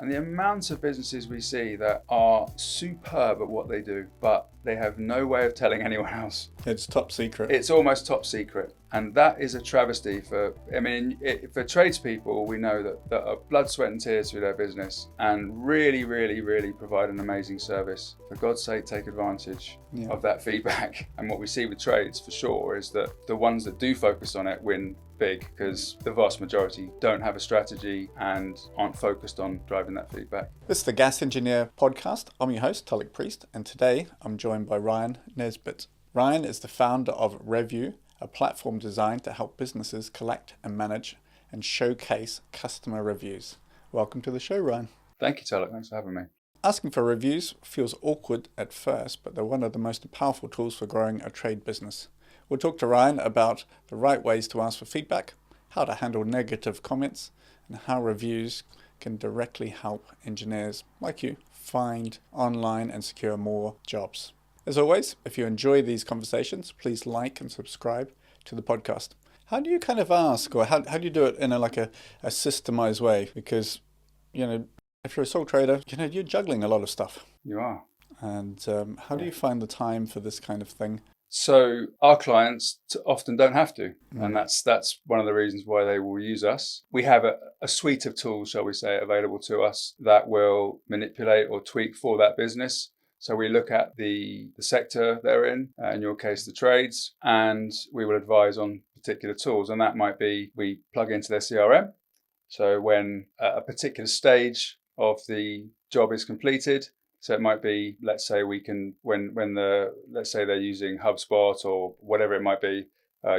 And the amount of businesses we see that are superb at what they do, but they have no way of telling anyone else. It's top secret. It's almost top secret. And that is a travesty for tradespeople. We know that are blood, sweat and tears through their business and really, really, really provide an amazing service. For God's sake, take advantage of that feedback. And what we see with trades for sure is that the ones that do focus on it win big, because the vast majority don't have a strategy and aren't focused on driving that feedback. This is the Gas Engineer podcast. I'm your host, Tulloch Priest, and today I'm joined by Ryan Nesbitt. Ryan is the founder of Revyoo, a platform designed to help businesses collect and manage and showcase customer reviews. Welcome to the show, Ryan. Thank you, Tulloch. Thanks for having me. Asking for reviews feels awkward at first, but they're one of the most powerful tools for growing a trade business. We'll talk to Ryan about the right ways to ask for feedback, how to handle negative comments, and how reviews can directly help engineers like you find online and secure more jobs. As always, if you enjoy these conversations, please like and subscribe to the podcast. How do you kind of ask, or how do you do it in a systemized way? Because, if you're a sole trader, you're juggling a lot of stuff. You are. And how do you find the time for this kind of thing? So our clients often don't have to, and that's one of the reasons why they will use us. We have a suite of tools, shall we say, available to us that will manipulate or tweak for that business. So we look at the sector they're in your case, the trades, and we will advise on particular tools. And that might be, we plug into their CRM. So when a particular stage of the job is completed, so it might be, let's say let's say they're using HubSpot or whatever it might be.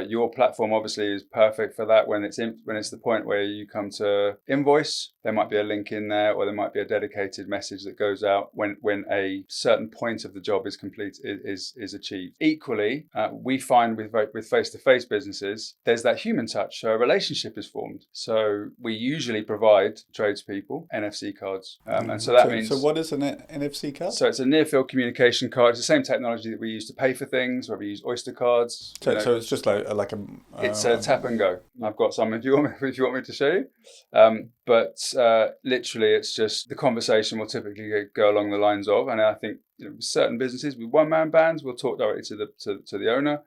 Your platform obviously is perfect for that. When it's the point where you come to invoice, there might be a link in there, or there might be a dedicated message that goes out when a certain point of the job is complete is achieved. Equally, we find with face-to-face businesses, there's that human touch, so a relationship is formed. So we usually provide tradespeople NFC cards, and so that means. So what is an NFC card? So it's a near-field communication card. It's the same technology that we use to pay for things, where we use Oyster cards. So it's just it's a tap and go. I've got some if you want me to show you. But literally, it's just the conversation will typically go along the lines of, and I think certain businesses with one-man bands will talk directly to the owner.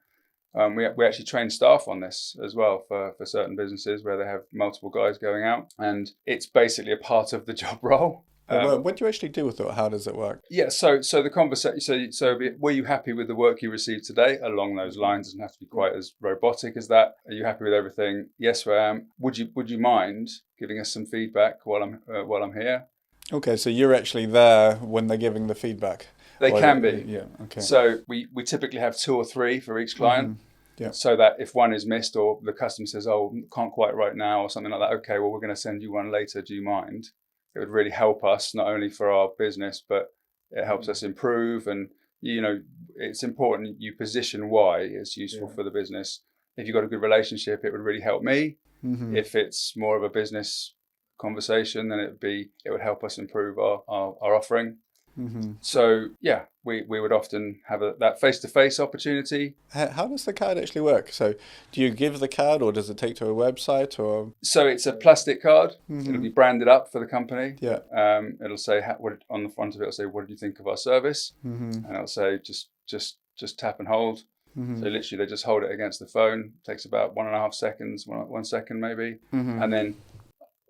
We actually train staff on this as well for certain businesses where they have multiple guys going out, and it's basically a part of the job role. What do you actually do with it? How does it work? Yeah, so the conversation. So were you happy with the work you received today? Along those lines, it doesn't have to be quite as robotic as that. Are you happy with everything? Yes, I am. Would you mind giving us some feedback while I'm here? Okay, so you're actually there when they're giving the feedback. They can be. Yeah. Okay. So we typically have 2 or 3 for each client. Mm-hmm. Yeah. So that if one is missed or the customer says, "Oh, can't quite right now," or something like that. Okay, well, we're going to send you one later. Do you mind? It would really help us, not only for our business, but it helps us improve. And, it's important you position why it's useful for the business. If you've got a good relationship, it would really help me. Mm-hmm. If it's more of a business conversation, then it would help us improve our offering. Mm-hmm. So, we would often have that face-to-face opportunity. How does the card actually work? So do you give the card, or does it take to a website? Or So it's a plastic card. Mm-hmm. It'll be branded up for the company. Yeah. It'll say, on the front of it, it'll say, "What did you think of our service?" Mm-hmm. And it'll say, just tap and hold. Mm-hmm. So literally they just hold it against the phone. It takes about 1.5 seconds, 1 second maybe. Mm-hmm. And then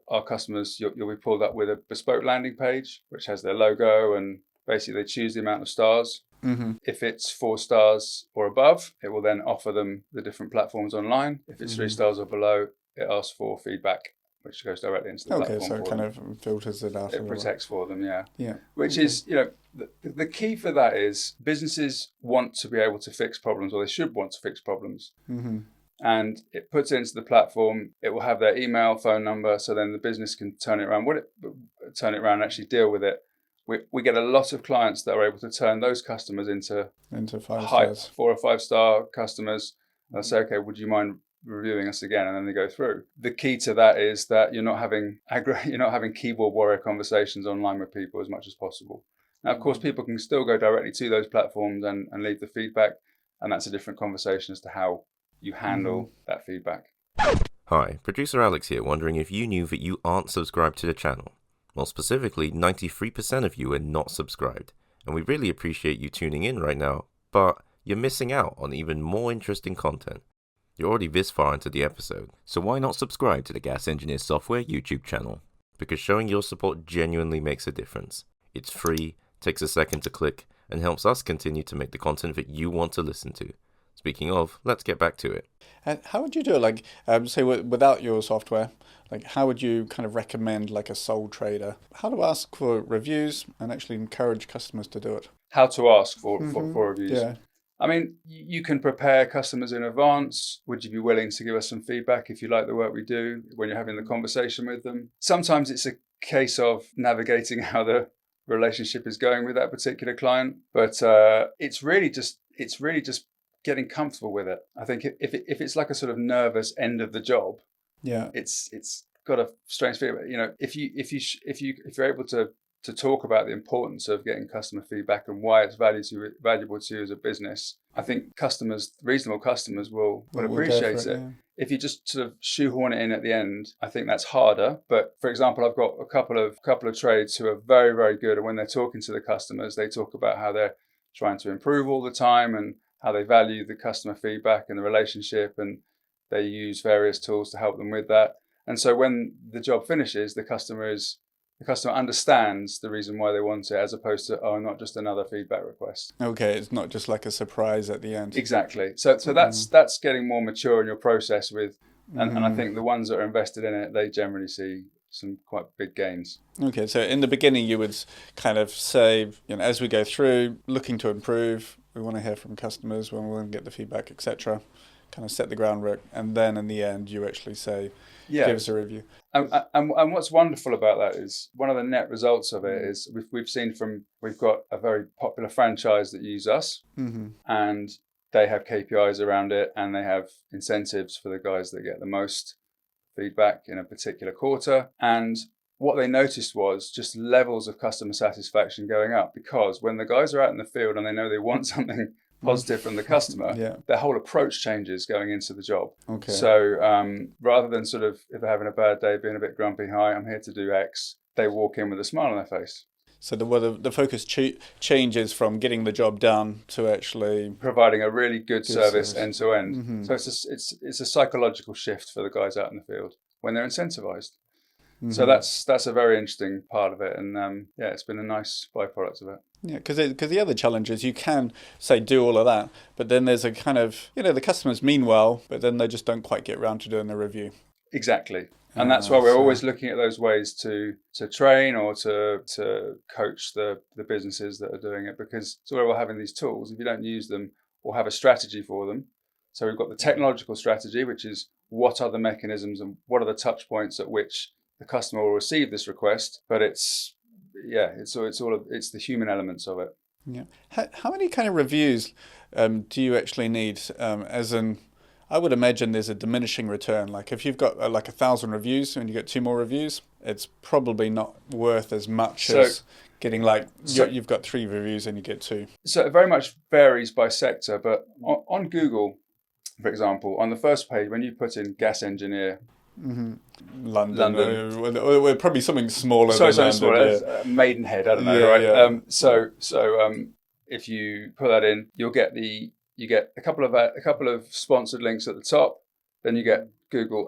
our customers, you'll be pulled up with a bespoke landing page, which has their logo, and basically they choose the amount of stars. Mm-hmm. If it's 4 stars or above, it will then offer them the different platforms online. If it's 3 stars or below, it asks for feedback, which goes directly into the platform. Okay, so it kind of filters it out. It protects for them, yeah. Yeah. Which is, the key for that is businesses want to be able to fix problems, or they should want to fix problems. Mm-hmm. And it puts it into the platform. It will have their email, phone number, so then the business can turn it around and actually deal with it. We get a lot of clients that are able to turn those customers into 5 stars. 4 or 5 star customers. They'll say, "Okay, would you mind reviewing us again?" And then they go through. The key to that is that you're not having keyboard warrior conversations online with people as much as possible. Now, of course, people can still go directly to those platforms and leave the feedback, and that's a different conversation as to how you handle that feedback. Hi, producer Alex here, wondering if you knew that you aren't subscribed to the channel. More specifically, 93% of you are not subscribed, and we really appreciate you tuning in right now, but you're missing out on even more interesting content. You're already this far into the episode, so why not subscribe to the Gas Engineer Software YouTube channel? Because showing your support genuinely makes a difference. It's free, takes a second to click, and helps us continue to make the content that you want to listen to. Speaking of, let's get back to it. And how would you do it? Like, say without your software, like how would you kind of recommend like a sole trader how to ask for reviews and actually encourage customers to do it? How to ask for reviews. Yeah. I mean, you can prepare customers in advance. Would you be willing to give us some feedback if you like the work we do when you're having the conversation with them? Sometimes it's a case of navigating how the relationship is going with that particular client, but it's really just getting comfortable with it. I think if it's like a sort of nervous end of the job, Yeah. it's got a strange feeling. You know, if you're able to talk about the importance of getting customer feedback and why it's valuable to you as a business, I think reasonable customers will appreciate it. Yeah. If you just sort of shoehorn it in at the end, I think that's harder. But for example, I've got a couple of trades who are very, very good, and when they're talking to the customers, they talk about how they're trying to improve all the time and how they value the customer feedback and the relationship, and they use various tools to help them with that. And so when the job finishes, the customer understands the reason why they want it, as opposed to, oh, not just another feedback request. Okay, it's not just like a surprise at the end. Exactly. So that's getting more mature in your process with, and I think the ones that are invested in it, they generally see some quite big gains. Okay, so in the beginning you would kind of say, as we go through, looking to improve, we want to hear from customers, we want to get the feedback, etc. Kind of set the groundwork, and then in the end you actually say, give us a review. And what's wonderful about that is one of the net results of it is we've got a very popular franchise that use us, and they have KPIs around it, and they have incentives for the guys that get the most feedback in a particular quarter. And what they noticed was just levels of customer satisfaction going up, because when the guys are out in the field and they know they want something positive from the customer, their whole approach changes going into the job. Okay. So rather than sort of, if they're having a bad day, being a bit grumpy, hi, I'm here to do X, they walk in with a smile on their face. So the focus changes from getting the job done to actually providing a really good service end to end. So it's a psychological shift for the guys out in the field when they're incentivized. So that's a very interesting part of it, and it's been a nice byproduct of it. Yeah, because the other challenge is you can say do all of that, but then there's a kind of, the customers mean well, but then they just don't quite get around to doing the review. Exactly. And that's why we're always looking at those ways to train or to coach the businesses that are doing it, because it's all about having these tools. If you don't use them or have a strategy for them, so we've got the technological strategy, which is what are the mechanisms and what are the touch points at which the customer will receive this request, but it's the human elements of it. Yeah. How many kind of reviews do you actually need? As in, I would imagine there's a diminishing return. Like if you've got like 1,000 reviews and you get 2 more reviews, it's probably not worth as much as getting you've got 3 reviews and you get 2. So it very much varies by sector, but on Google, for example, on the first page, when you put in gas engineer, London. We're probably something smaller. Something smaller. Maidenhead. I don't know. Right. Yeah. So if you put that in, you get a couple of sponsored links at the top. Then you get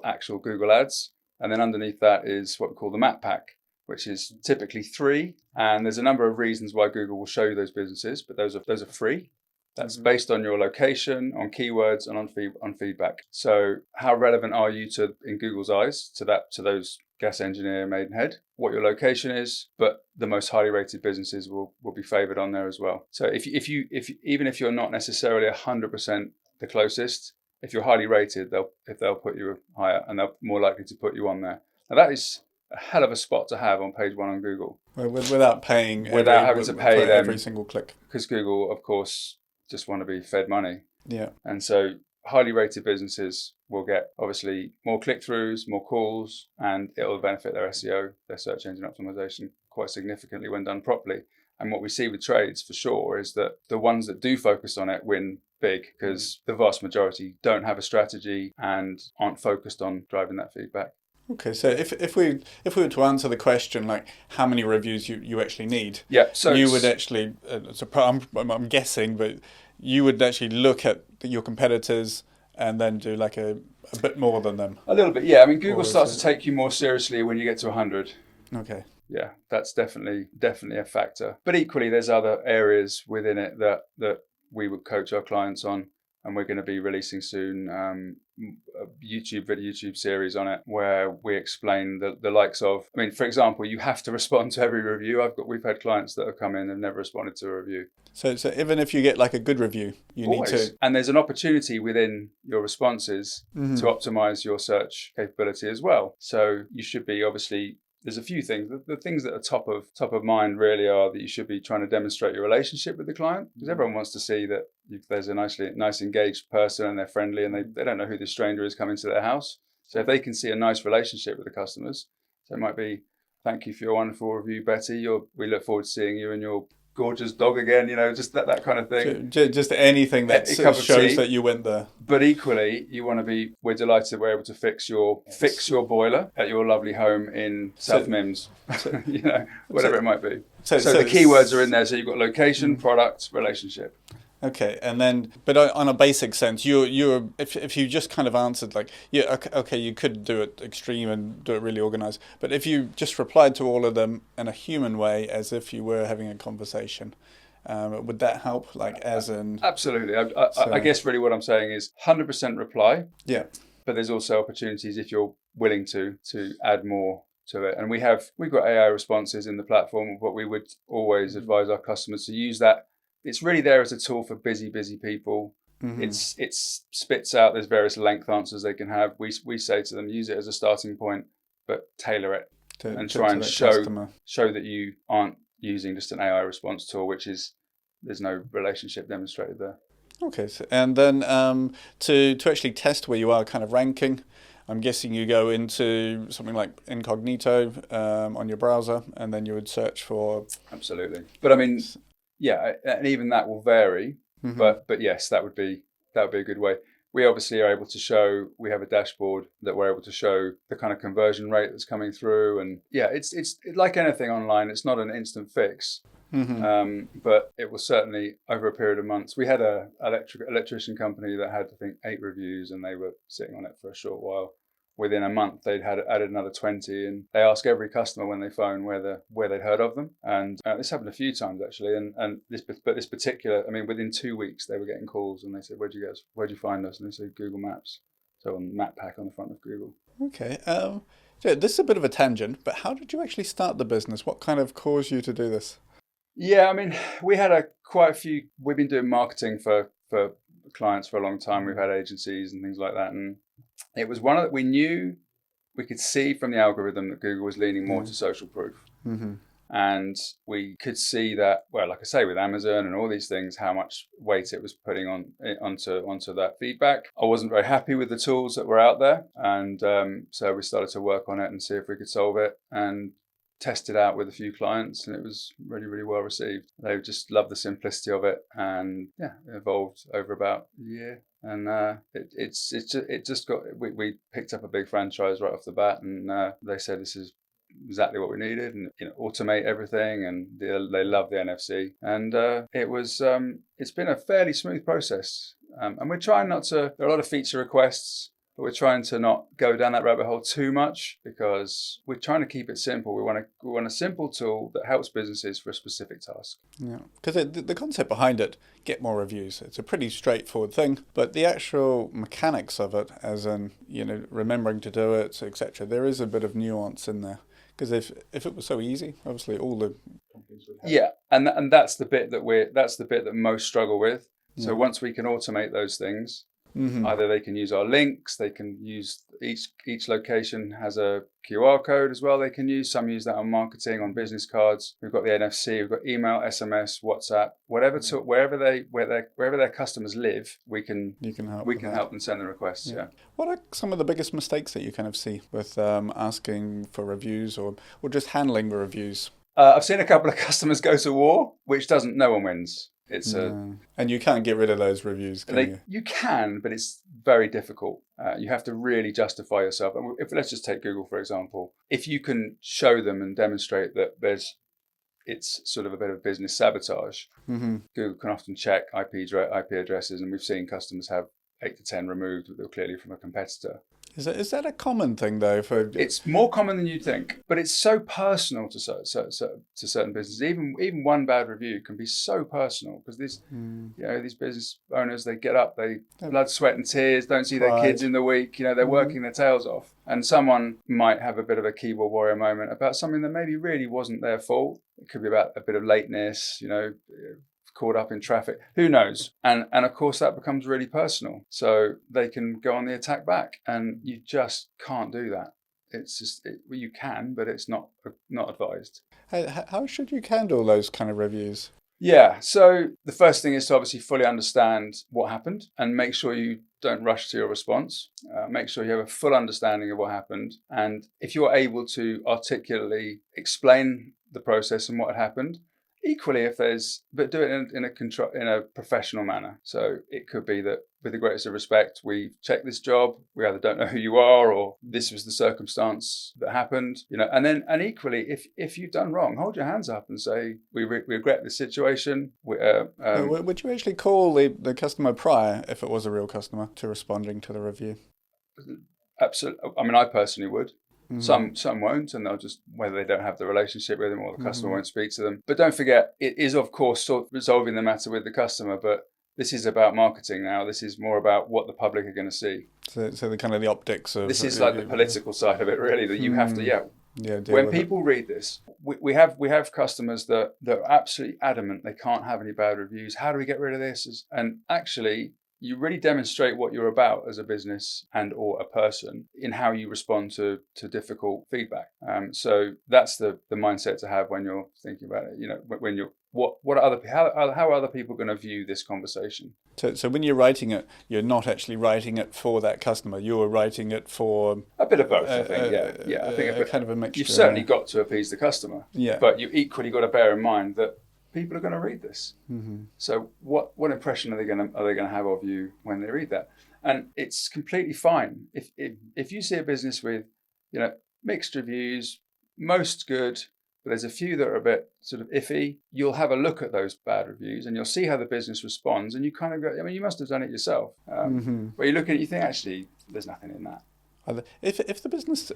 actual Google ads, and then underneath that is what we call the map pack, which is typically 3. And there's a number of reasons why Google will show you those businesses, but those are free. That's based on your location, on keywords, and on feedback. So how relevant are you in Google's eyes to those gas engineer Maidenhead? What your location is, but the most highly rated businesses will be favoured on there as well. So if even if you're not necessarily 100% the closest, if you're highly rated, they'll put you higher, and they're more likely to put you on there. Now that is a hell of a spot to have on page 1 on Google. Without having to pay them every single click, because Google, of course, just want to be fed money. Yeah. And so highly rated businesses will get obviously more click-throughs, more calls, and it will benefit their SEO, their search engine optimization, quite significantly when done properly. And what we see with trades for sure is that the ones that do focus on it win big, because the vast majority don't have a strategy and aren't focused on driving that feedback. Okay, so if we were to answer the question like how many reviews you actually need, Yeah, so you would actually, I'm guessing, but you would actually look at your competitors and then do like a bit more than them. a little bit, yeah. I mean, Google Or is starts it- to take you more seriously when you get to 100. Okay. Yeah, that's definitely a factor. But equally, there's other areas within it that we would coach our clients on, and we're going to be releasing soon a YouTube series on it where we explain the likes of. I mean, for example, you have to respond to every review. We've had clients that have come in and never responded to a review. So even if you get like a good review, you Always. need to. And there's an opportunity within your responses to optimize your search capability as well. So you should be obviously. There's a few things. The things that are top of mind really are that you should be trying to demonstrate your relationship with the client, because everyone wants to see that if there's a nice engaged person and they're friendly and they don't know who this stranger is coming to their house. So if they can see a nice relationship with the customers, so it might be, thank you for your wonderful review, Betty. We look forward to seeing you and your gorgeous dog again, just that kind of thing. Just anything that shows that you went there. But equally, you want to be. We're delighted we're able to fix your boiler at your lovely home in South Mims. Whatever it might be. So the keywords are in there. So you've got location, product, relationship. Okay, and then, but on a basic sense, if you just kind of answered like, yeah, okay, you could do it extreme and do it really organized, but if you just replied to all of them in a human way, as if you were having a conversation, would that help? Like, as in, absolutely. I guess really what I'm saying is 100% reply. Yeah, but there's also opportunities if you're willing to add more to it. And we've got AI responses in the platform, but we would always advise our customers to use that. It's really there as a tool for busy people. It spits out, there's various length answers they can have. We say to them, use it as a starting point, but tailor it and try and show that you aren't using just an AI response tool, there's no relationship demonstrated there. Okay, so, and then to actually test where you are kind of ranking, I'm guessing you go into something like incognito on your browser, and then you would search for. Absolutely, but I mean. Yeah, and even that will vary, but yes, that would be a good way. We obviously are able to show. We have a dashboard that we're able to show the kind of conversion rate that's coming through, and yeah, it's like anything online. It's not an instant fix, but it will certainly over a period of months. We had a electrician company that had I think 8 reviews, and they were sitting on it for a short while. Within a month, they'd added another 20, and they ask every customer when they phone where they'd heard of them. And this happened a few times actually. And this particular, I mean, within 2 weeks, they were getting calls, and they said, "Where'd you find us?" And they said, "Google Maps." So on Map Pack on the front of Google. Okay. So this is a bit of a tangent, but how did you actually start the business? What kind of caused you to do this? Yeah, I mean, we had quite a few. We've been doing marketing for clients for a long time. We've had agencies and things like that, and it was one that we knew we could see from the algorithm that Google was leaning more to social proof. And we could see that, well, like I say, with Amazon and all these things, how much weight it was putting onto that feedback. I wasn't very happy with the tools that were out there. And so we started to work on it and see if we could solve it, and tested out with a few clients, and it was really, really well received. They just loved the simplicity of it, and yeah, it evolved over about a year. And we picked up a big franchise right off the bat, and they said this is exactly what we needed, and automate everything, and they love the NFC, and it's been a fairly smooth process, and we're trying not to. There are a lot of feature requests, but we're trying to not go down that rabbit hole too much, because we're trying to keep it simple. We want a simple tool that helps businesses for a specific task. Yeah, because the concept behind it, get more reviews. It's a pretty straightforward thing, but the actual mechanics of it, as in remembering to do it, etc., there is a bit of nuance in there. Because if it was so easy, obviously all the companies would have. Yeah, and that's the bit that most struggle with. So once we can automate those things, either they can use our links, they can use each location has a QR code as well. They can use that on marketing, on business cards. We've got the NFC, we've got email, SMS, WhatsApp, whatever. Wherever their customers live, we can help them send the requests. Yeah. What are some of the biggest mistakes that you kind of see with asking for reviews or just handling the reviews? I've seen a couple of customers go to war, which no one wins. It's and you can't get rid of those reviews, can you? You can, but it's very difficult. You have to really justify yourself. And let's just take Google, for example. If you can show them and demonstrate that it's sort of a bit of business sabotage, Google can often check IP addresses, and we've seen customers have 8 to 10 removed that were clearly from a competitor. Is that a common thing, though? It's more common than you'd think, but it's so personal to certain businesses. Even one bad review can be so personal, because these business owners, they get up, they blood, sweat and tears, don't see their kids in the week. They're working their tails off, and someone might have a bit of a keyboard warrior moment about something that maybe really wasn't their fault. It could be about a bit of lateness, caught up in traffic, who knows? And of course that becomes really personal. So they can go on the attack back, and you just can't do that. It's just, you can, but it's not advised. How should you handle those kind of reviews? Yeah, so the first thing is to obviously fully understand what happened and make sure you don't rush to your response. Make sure you have a full understanding of what happened. And if you're able to articulately explain the process and what had happened, equally, but do it in a professional manner. So it could be that, with the greatest of respect, we've checked this job. We either don't know who you are, or this was the circumstance that happened. And equally, if you've done wrong, hold your hands up and say, we regret this situation. Would you actually call the customer prior, if it was a real customer, to responding to the review? Absolutely. I mean, I personally would. Some won't, and they'll just, whether they don't have the relationship with them or the customer won't speak to them. But don't forget, it is of course sort of resolving the matter with the customer, but this is about marketing now. This is more about what the public are going to see. So the kind of the optics of this is like the political side of it, really. That you have to, when people read this, we have customers that are absolutely adamant they can't have any bad reviews. How do we get rid of this? And actually, you really demonstrate what you're about as a business and or a person in how you respond to difficult feedback. So that's the mindset to have when you're thinking about it. When you're how are other people going to view this conversation? So when you're writing it, you're not actually writing it for that customer. You're writing it for a bit of both. I think. I think kind of a mixture. You've certainly got to appease the customer. Yeah. But you equally got to bear in mind that people are going to read this. So what impression are they going to have of you when they read that? And it's completely fine if you see a business with mixed reviews, most good, but there's a few that are a bit sort of iffy. You'll have a look at those bad reviews and you'll see how the business responds, and you kind of go, I mean, you must have done it yourself. Where you look at it, you think, actually, there's nothing in that. If the business,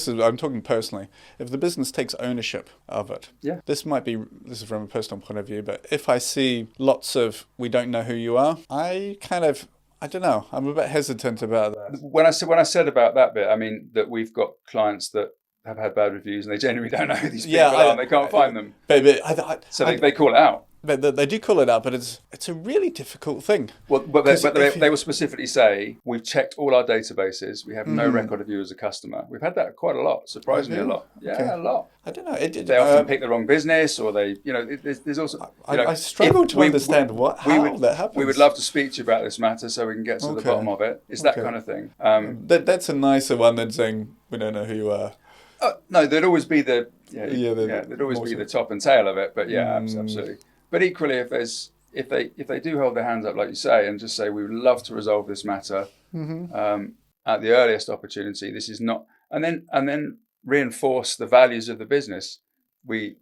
I'm talking personally, if the business takes ownership of it, this is from a personal point of view, but if I see lots of, we don't know who you are, I don't know, I'm a bit hesitant about that. When I said about that bit, I mean that we've got clients that have had bad reviews and they genuinely don't know who these people are and they can't find them. So they call it out. But they do call it out, but it's a really difficult thing. Well, but they will specifically say, we've checked all our databases. We have no record of you as a customer. We've had that quite a lot, surprisingly a lot. Yeah, a lot. I don't know. They often pick the wrong business, or they, there's also. I struggle to understand how that happens. We would love to speak to you about this matter so we can get to the bottom of it. It's that kind of thing. That's a nicer one than saying, we don't know who you are. No, there'd always be there'd always be the top and tail of it. But absolutely. But equally, if they do hold their hands up, like you say, and just say, we would love to resolve this matter at the earliest opportunity. This is not, and then reinforce the values of the business. We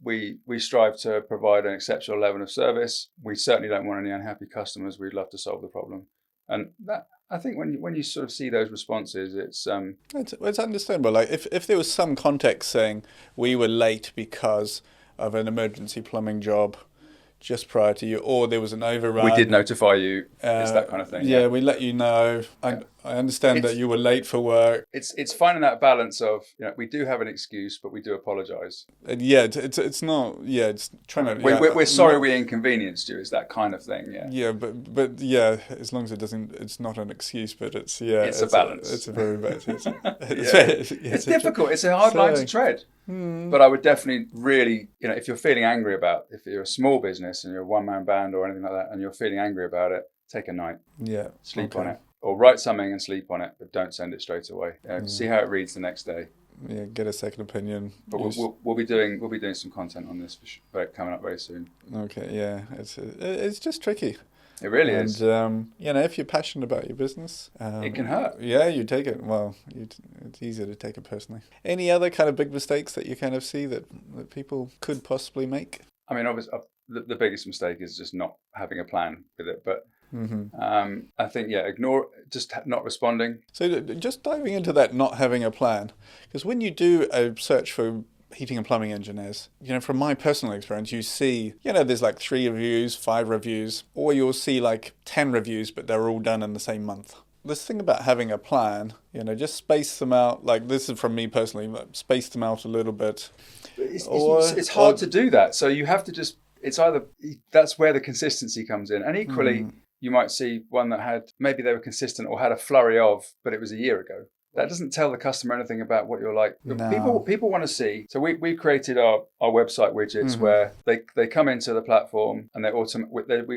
strive to provide an exceptional level of service. We certainly don't want any unhappy customers. We'd love to solve the problem. And that, I think, when you sort of see those responses, it's understandable. Like if there was some context saying we were late because of an emergency plumbing job just prior to you, or there was an overrun. We did notify you. It's that kind of thing. Yeah, we let you know. I understand that you were late for work. It's finding that balance of, we do have an excuse, but we do apologise. It's not. Yeah, it's trying to. We're sorry we inconvenienced you. It's that kind of thing. Yeah. Yeah, but as long as it doesn't, it's not an excuse, but it's a balance. It's a very bad. It's difficult. It's a hard line to tread. But I would definitely really, if you're feeling angry if you're a small business and you're a one-man band or anything like that, and you're feeling angry about it, take a night. Yeah. Sleep on it. Or write something and sleep on it, but don't send it straight away. See how it reads the next day. get a second opinion. But we'll be doing some content on this coming up very soon. Okay, yeah, it's just tricky. It really is. And if you're passionate about your business, it can hurt. Yeah, you take it. Well, it's easier to take it personally. Any other kind of big mistakes that you kind of see that people could possibly make? I mean, obviously, the biggest mistake is just not having a plan with it. But I think, just not responding. So just diving into that, not having a plan, because when you do a search for heating and plumbing engineers, from my personal experience, you see, there's like 3 reviews, 5 reviews, or you'll see like 10 reviews, but they're all done in the same month. This thing about having a plan, just space them out. Like, this is from me personally, space them out a little bit. It's hard to do that. So you have to just, it's either, that's where the consistency comes in. And equally, you might see one that maybe they were consistent or had a flurry of, but it was a year ago. That doesn't tell the customer anything about what you're like. No. People want to see. So we created our website widgets where they come into the platform and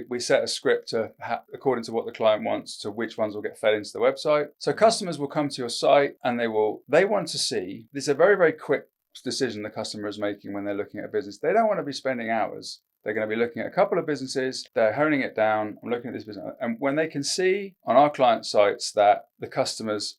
we set a script to according to what the client wants, to which ones will get fed into the website. So customers will come to your site and they want to see. This is a very, very quick decision the customer is making when they're looking at a business. They don't want to be spending hours. They're going to be looking at a couple of businesses. They're honing it down. I'm looking at this business. And when they can see on our client sites that the customer is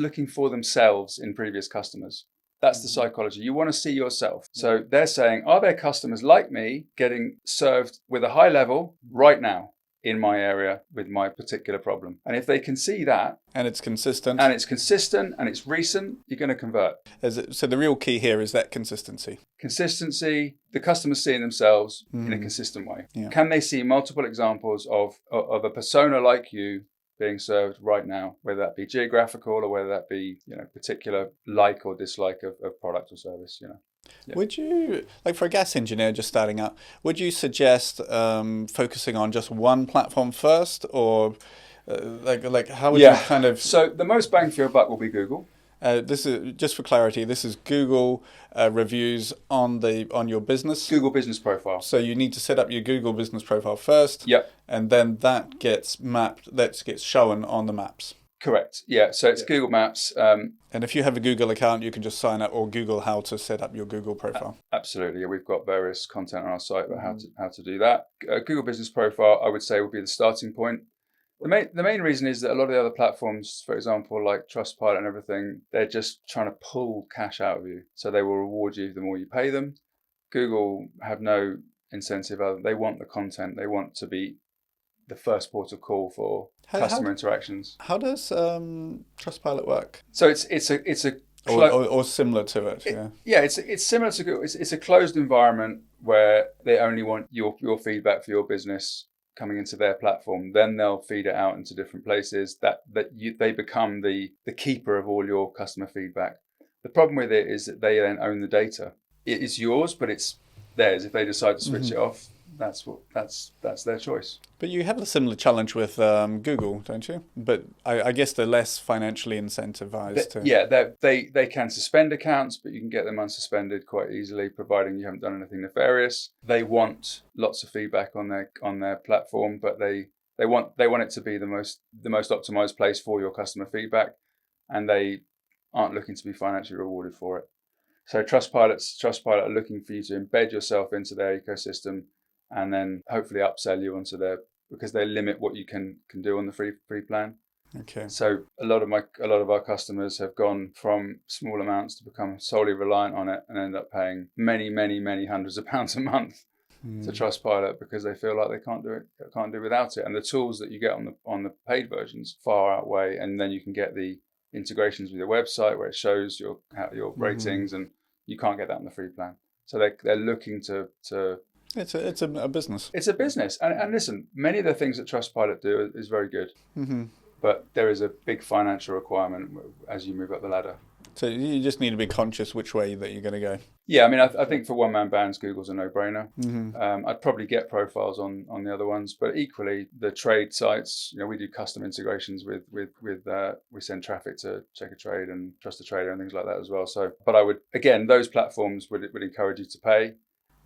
looking for themselves in previous customers. That's the psychology. You want to see yourself. So they're saying, are there customers like me getting served with a high level right now in my area with my particular problem? And if they can see that, and it's consistent and it's recent, you're going to convert. So the real key here is that consistency. The customers seeing themselves in a consistent way. Yeah. Can they see multiple examples of a persona like you being served right now, whether that be geographical or whether that be, particular like or dislike of product or service, Yeah. Would you, like for a gas engineer just starting out, would you suggest focusing on just one platform first, or like how would you kind of? So the most bang for your buck will be Google. This is just for clarity. This is Google reviews on your business. Google Business Profile. So you need to set up your Google Business Profile first. Yep. And then that gets mapped. That gets shown on the maps. Correct. Yeah. So it's Google Maps. And if you have a Google account, you can just sign up or Google how to set up your Google profile. Absolutely. Yeah, we've got various content on our site about how to do that. Google Business Profile, I would say, would be the starting point. The main reason is that a lot of the other platforms, for example, like Trustpilot and everything, they're just trying to pull cash out of you. So they will reward you the more you pay them. Google have no incentive other. They want the content. They want to be the first port of call for customer interactions. How does Trustpilot work? So it's a or similar to it. It's similar to Google. It's a closed environment where they only want your feedback for your business coming into their platform. Then they'll feed it out into different places they become the keeper of all your customer feedback. The problem with it is that they then own the data. It is yours, but it's theirs. If they decide to switch it off, that's their choice. But you have a similar challenge with Google, don't you? But I guess they're less financially incentivized. They can suspend accounts, but you can get them unsuspended quite easily, providing you haven't done anything nefarious. They want lots of feedback on their platform, but they want it to be the most optimized place for your customer feedback, and they aren't looking to be financially rewarded for it. So Trustpilot are looking for you to embed yourself into their ecosystem, and then hopefully upsell you onto because they limit what you can do on the free plan. Okay. So a lot of our customers have gone from small amounts to become solely reliant on it and end up paying many, many, many hundreds of pounds a month to Trustpilot because they feel like they can't do without it. And the tools that you get on the paid versions far outweigh, and then you can get the integrations with your website where it shows your ratings, and you can't get that on the free plan. So they're looking to It's a business. It's a business. And listen, many of the things that Trustpilot do is very good. But there is a big financial requirement as you move up the ladder. So you just need to be conscious which way that you're going to go. Yeah, I mean, I think for one-man bands, Google's a no-brainer. I'd probably get profiles on the other ones, but equally the trade sites, we do custom integrations with we send traffic to Check a Trade and Trust a Trader and things like that as well. So, but I would, again, those platforms would encourage you to pay.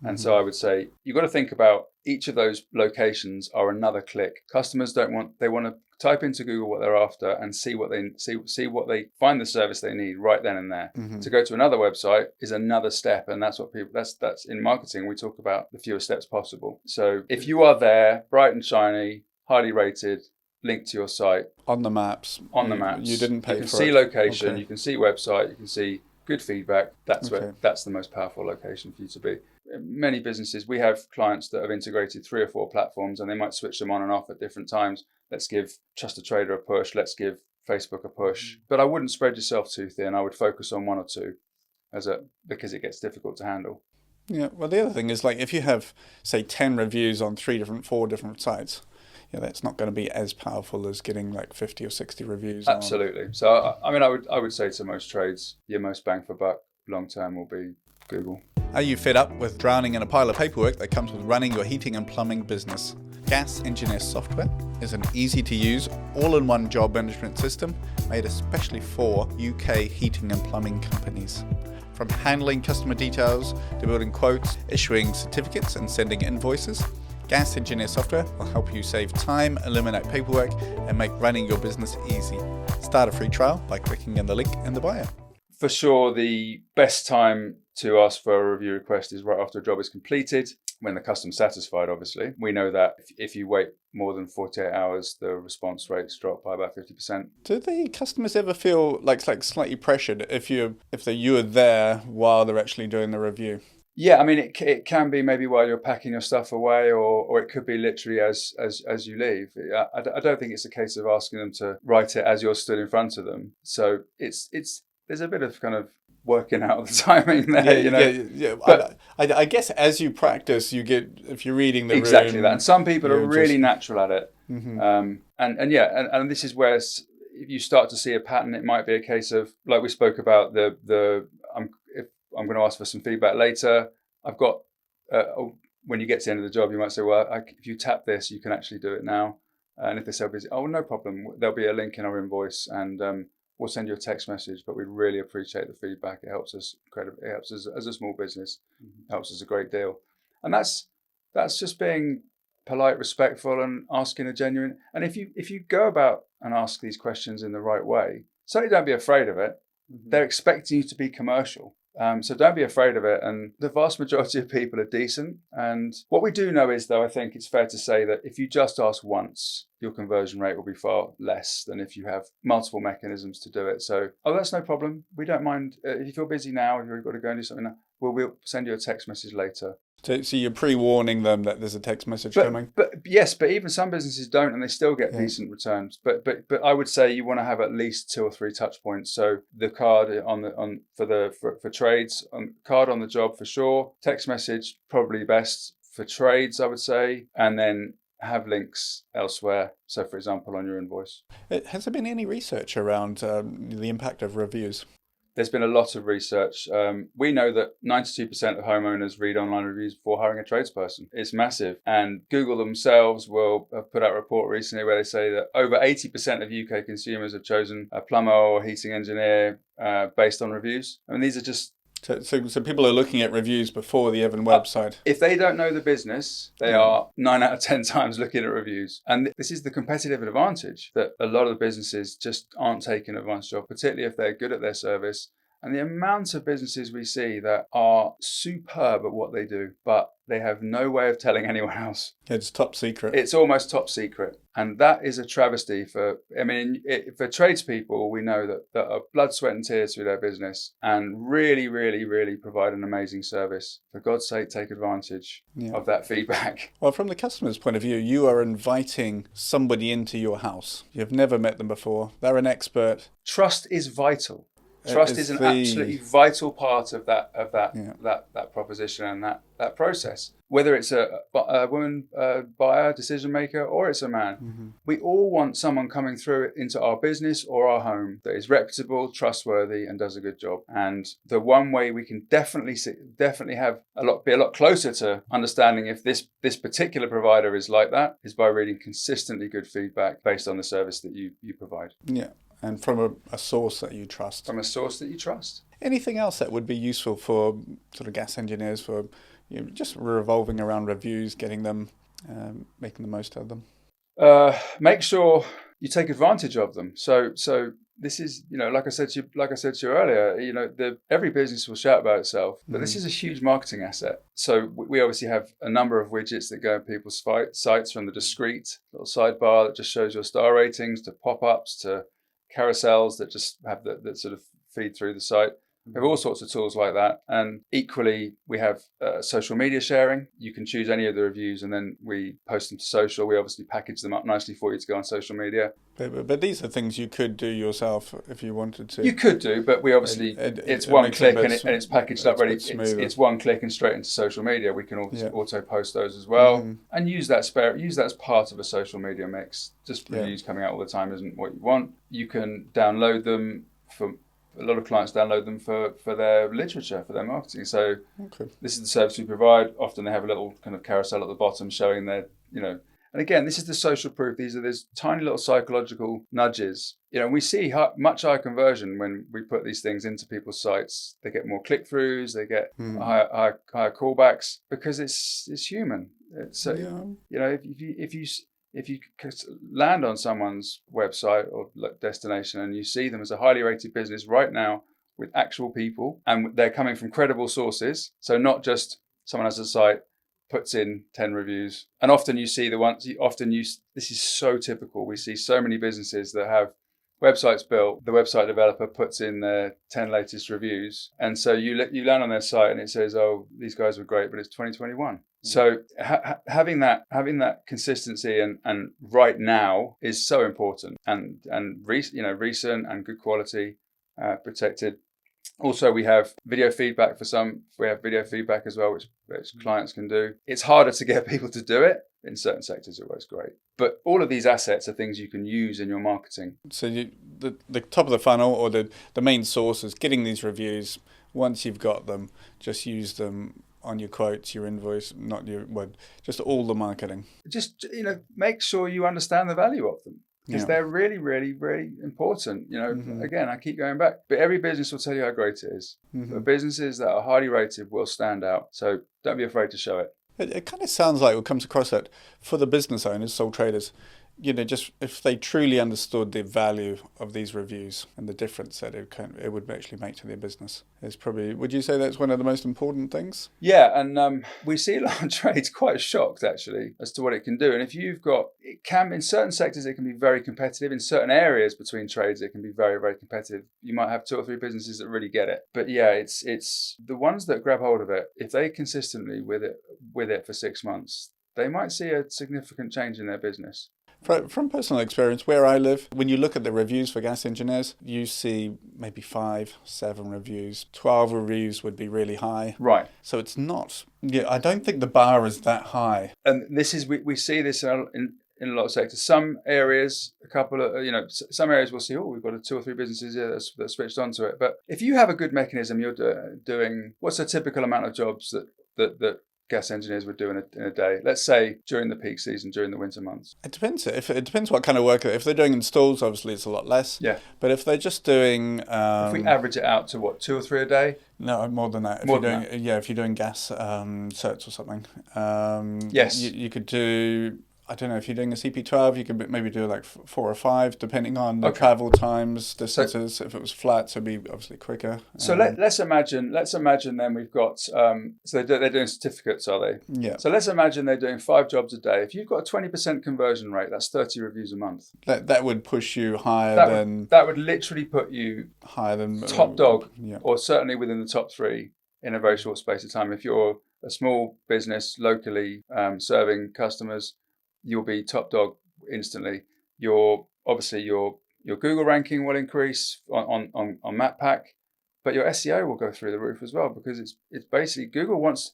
And so I would say you've got to think about each of those locations are another click. Customers they want type into Google what they're after and see what they find the service they need right then and there. To go to another website is another step, and that's what people that's in marketing. We talk about the fewest steps possible. So if you are there, bright and shiny, highly rated, linked to your site on the maps. You didn't pay for it. You can see location, you can see website, you can see good feedback. That's the most powerful location for you to be. Many businesses, we have clients that have integrated 3 or 4 platforms, and they might switch them on and off at different times. Let's give Trust a Trader a push. Let's give Facebook a push. But I wouldn't spread yourself too thin. I would focus on 1 or 2 because it gets difficult to handle. Yeah. Well, the other thing is, like, if you have, say, 10 reviews on 4 different sites, that's not going to be as powerful as getting like 50 or 60 reviews. Absolutely. So, I mean, I would say to most trades, your most bang for buck long term will be Google. Are you fed up with drowning in a pile of paperwork that comes with running your heating and plumbing business? Gas Engineer Software is an easy-to-use, all-in-one job management system made especially for UK heating and plumbing companies. From handling customer details to building quotes, issuing certificates and sending invoices, Gas Engineer Software will help you save time, eliminate paperwork, and make running your business easy. Start a free trial by clicking on the link in the bio. For sure, the best time to ask for a review request is right after a job is completed, when the customer's satisfied, obviously. We know that if you wait more than 48 hours, the response rates drop by about 50%. Do the customers ever feel like slightly pressured if you were there while they're actually doing the review? Yeah, I mean, it can be maybe while you're packing your stuff away, or it could be literally as you leave. I don't think it's a case of asking them to write it as you're stood in front of them. So there's a bit of kind of working out the timing there, Yeah. But I guess as you practice, you get, if you're reading the exactly room, that. And some people are really natural at it. Mm-hmm. And this is where if you start to see a pattern, it might be a case of, like we spoke about, I'm going to ask for some feedback later. I've got, when you get to the end of the job, you might say, well, if you tap this, you can actually do it now. And if they're so busy, no problem. There'll be a link in our invoice, and we'll send you a text message. But we really appreciate the feedback. It helps us incredibly. It helps us as a small business. It helps us a great deal. And that's just being polite, respectful, and asking a genuine. And if you go about and ask these questions in the right way, certainly don't be afraid of it. They're expecting you to be commercial. So don't be afraid of it. And the vast majority of people are decent. And what we do know is, though, I think it's fair to say that if you just ask once, your conversion rate will be far less than if you have multiple mechanisms to do it. So, that's no problem. We don't mind. If you're busy now, if you've got to go and do something now, we'll send you a text message later. So you're pre-warning them that there's a text message coming? But even some businesses don't, and they still get decent returns. But I would say you want to have at least 2 or 3 touch points. So the card for trades, card on the job for sure. Text message probably best for trades, I would say, and then have links elsewhere. So, for example, on your invoice. Has there been any research around the impact of reviews? There's been a lot of research. We know that 92% of homeowners read online reviews before hiring a tradesperson. It's massive. And Google themselves will have put out a report recently where they say that over 80% of UK consumers have chosen a plumber or heating engineer based on reviews. I mean, these are just... So people are looking at reviews before the even website. If they don't know the business, they are 9 out of 10 times looking at reviews. And this is the competitive advantage that a lot of businesses just aren't taking advantage of, particularly if they're good at their service. And the amount of businesses we see that are superb at what they do, but they have no way of telling anyone else. It's top secret. It's almost top secret. And that is a travesty for tradespeople. We know that are blood, sweat and tears through their business and really, really, really provide an amazing service. For God's sake, take advantage of that feedback. Well, from the customer's point of view, you are inviting somebody into your house. You've never met them before. They're an expert. Trust is vital. Trust is an absolutely vital part of that proposition and that process. Whether it's a woman buyer, decision maker, or it's a man, we all want someone coming through into our business or our home that is reputable, trustworthy, and does a good job. And the one way we can definitely have be a lot closer to understanding if this particular provider is like that is by reading consistently good feedback based on the service that you provide. Yeah. And from a source that you trust. From a source that you trust. Anything else that would be useful for sort of gas engineers for just revolving around reviews, getting them, making the most of them? Make sure you take advantage of them. So this is, like I said to you earlier, every business will shout about itself, but this is a huge marketing asset. So we obviously have a number of widgets that go in people's sites, from the discrete little sidebar that just shows your star ratings, to pop-ups, to carousels that just have that sort of feed through the site. We have all sorts of tools like that. And equally, we have social media sharing. You can choose any of the reviews and then we post them to social. We obviously package them up nicely for you to go on social media. But these are things you could do yourself if you wanted to. You could do, but we obviously, it's one click and it's packaged up ready. It's one click and straight into social media. We can auto post those as well, and use that as part of a social media mix. Just reviews coming out all the time isn't what you want. You can download them a lot of clients download them for their literature, for their marketing. So this is the service we provide. Often they have a little kind of carousel at the bottom showing their, and again, this is the social proof. These tiny little psychological nudges. We see much higher conversion when we put these things into people's sites. They get more click-throughs, they get higher callbacks, because it's human. It's if you land on someone's website or destination and you see them as a highly rated business right now with actual people, and they're coming from credible sources, so not just someone has a site, puts in 10 reviews, and often you see this is so typical. We see so many businesses that have websites built, the website developer puts in their 10 latest reviews, and so you land on their site and it says, oh, these guys were great, but it's 2021. So having that consistency and right now is so important, and recent and good quality, protected. Also, we have video feedback for some. We have video feedback as well, which clients can do. It's harder to get people to do it. In certain sectors, it works great. But all of these assets are things you can use in your marketing. So the top of the funnel, or the main source, is getting these reviews. Once you've got them, just use them on your quotes, your invoice, not your word, just all the marketing. Just, make sure you understand the value of them, because they're really, really, really important. Again, I keep going back, but every business will tell you how great it is. But businesses that are highly rated will stand out. So don't be afraid to show it. It kind of sounds like what comes across that for the business owners, sole traders, just if they truly understood the value of these reviews and the difference that it would actually make to their business, is probably, would you say that's one of the most important things? Yeah, and we see a lot of trades quite shocked actually as to what it can do. And if in certain sectors it can be very competitive. In certain areas between trades it can be very, very competitive. You might have 2 or 3 businesses that really get it. But yeah, it's the ones that grab hold of it. If they consistently with it for 6 months, they might see a significant change in their business. From personal experience, where I live, when you look at the reviews for gas engineers, you see maybe 5, 7 reviews. 12 reviews would be really high. Right. So it's not, I don't think the bar is that high. And this is, we see this in a lot of sectors. Some areas, some areas we'll see, we've got 2 or 3 businesses here that switched onto it. But if you have a good mechanism, you're doing, what's a typical amount of jobs that gas engineers would do in a day, let's say during the peak season, during the winter months? It depends. It depends what kind of work. If they're doing installs, obviously it's a lot less. Yeah. But if they're just doing, if we average it out to 2 or 3 a day? No, more than that. If you're doing gas certs or something, yes, you could do. I don't know, if you're doing a CP12, you could maybe do like 4 or 5, depending on the travel times, distances. If it was flat, so it'd be obviously quicker. So let's imagine then we've got, so they're doing certificates, are they? Yeah. So let's imagine they're doing 5 jobs a day. If you've got a 20% conversion rate, that's 30 reviews a month. That would push you higher that would literally put you higher than top dog, or certainly within the top 3 in a very short space of time. If you're a small business locally serving customers, you'll be top dog instantly. Your Google ranking will increase on MapPack, but your SEO will go through the roof as well, because it's basically Google's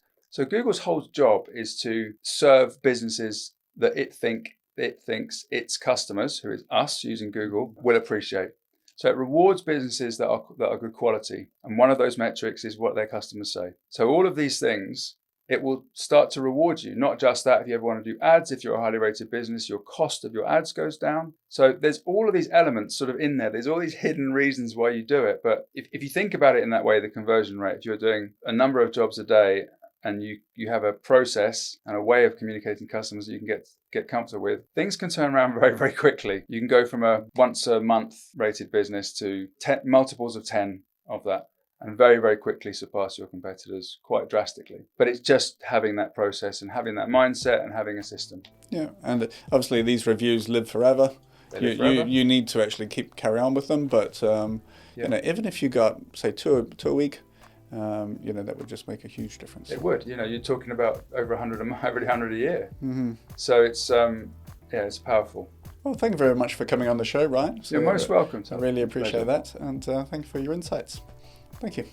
whole job is to serve businesses that it thinks its customers, who is us using Google, will appreciate. So it rewards businesses that are good quality, and one of those metrics is what their customers say. So all of these things, it will start to reward you. Not just that, if you ever want to do ads, if you're a highly rated business, your cost of your ads goes down. So there's all of these elements sort of in there. There's all these hidden reasons why you do it. But if you think about it in that way, the conversion rate, if you're doing a number of jobs a day and you have a process and a way of communicating customers that you can get comfortable with, things can turn around very, very quickly. You can go from a once a month rated business to multiples of 10 of that, and very, very quickly surpass your competitors quite drastically. But it's just having that process and having that mindset and having a system. Yeah, and obviously these reviews live forever. You need to actually carry on with them, but even if you got, say, two a week, that would just make a huge difference. It would. You're talking about over 100 a year. Mm-hmm. So it's it's powerful. Well, thank you very much for coming on the show, Ryan. You're most welcome. I really appreciate that, and thank you for your insights. Thank you.